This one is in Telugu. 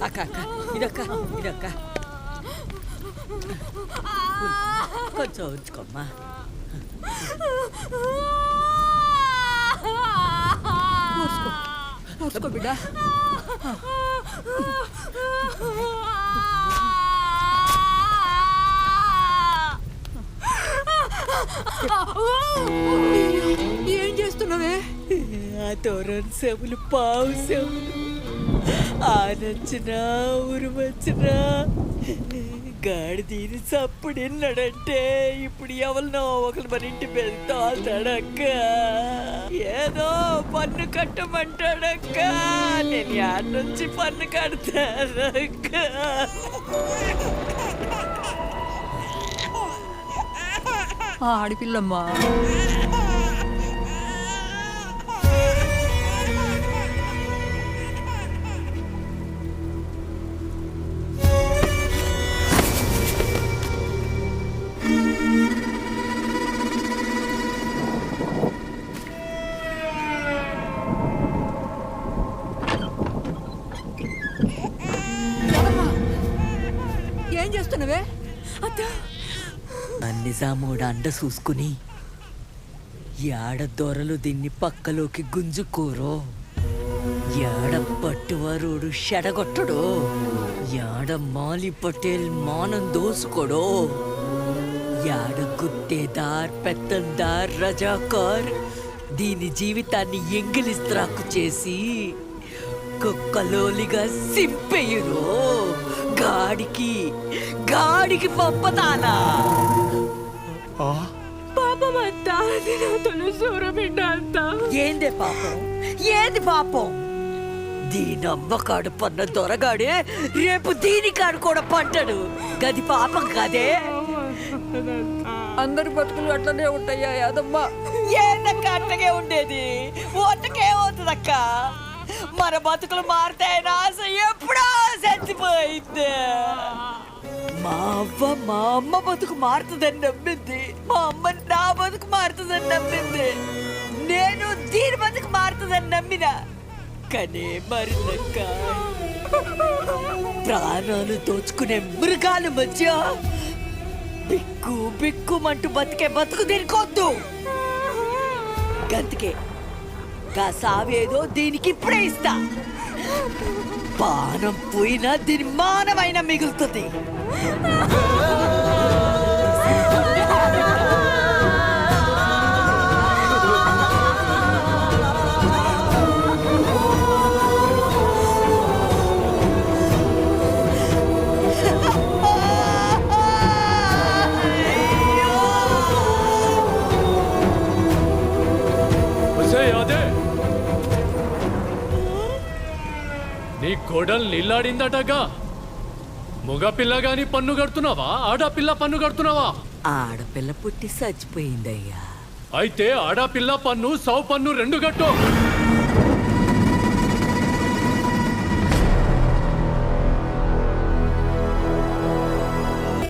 అక్క అక్క ఇదక్క ఇదక్క కొంచెం ఉంచుకోమ్మా. పోసుకో బిడ్డ. ఏం చేస్తున్నావే? ఆ తోరణ సేవలు పావు సేవలు ఆనొచ్చినా ఉరుమొచ్చినా గాడిదీని చప్పుడిన్నాడంటే ఇప్పుడు ఎవరినో ఒకరు మన ఇంటి మీద తోలుతాడక్క. ఏదో పన్ను కట్టమంటాడక్క. నేను యాడ్ నుంచి పన్ను కడతానక్క. ఆడిపిల్లమ్మా. ఏం చేస్తున్నావే? నిజామోడ అండ చూసుకుని యాడ దొరలు దీన్ని పక్కలోకి గుంజుకోరో, యాడ పట్టువారోడు షెడగొట్టడో, యాడ మాలి పటేల్ మానం దోసుకోడో, యాడ గుత్తేదార్ పెత్తందార్ రజాకార్ దీని జీవితాన్ని ఎంగిలిస్త్రాకు చేసి కుక్కలోలిగా సింపెయ్యురో, గాడికి పంపతానా? పాపమంతా తులసూర బిడ్డ అంతా. ఏందే పాపం? ఏది పాపం? దీనమ్మ కాడు పన్న దొరగాడే రేపు దీని కాడు కూడా పంటడు. గది పాపం కాదే. అందరి బతుకులు అట్లనే ఉంటాయా యాదమ్మ? ఏందక్క అట్టగే ఉండేది? ఒట్టకే అవుతుందక్క. మన బతుకులు మారుతాయని ఆశ ఎప్పుడో చచ్చిపోయింది. మా అమ్మ బతుకు మారుతుందని నమ్మింది. మా అమ్మ నా బతుకు మారుతుందని నమ్మింది. నేను దీని బతుకు మారుతుందని నమ్మినా కానీ మరినక్క. ప్రాణాలు దోచుకునే మృగాల మధ్య బిక్కుమంటూ బతికే బతుకు దీనికొద్దు. గంతకే గా సావేదో దీనికి ఇప్పుడే ఇస్తా. పానం పోయినా దీని మానమైన మిగులుతుంది. నీ కోడలు నీళ్ళాడిందటగా. మగపిల్ల గాని పన్ను కడుతున్నావా? ఆడపిల్ల పన్ను కడుతున్నావా? ఆడపిల్ల పుట్టి చచ్చిపోయిందయ్యా. అయితే ఆడపిల్ల పన్ను, సౌ పన్ను రెండు కట్టు.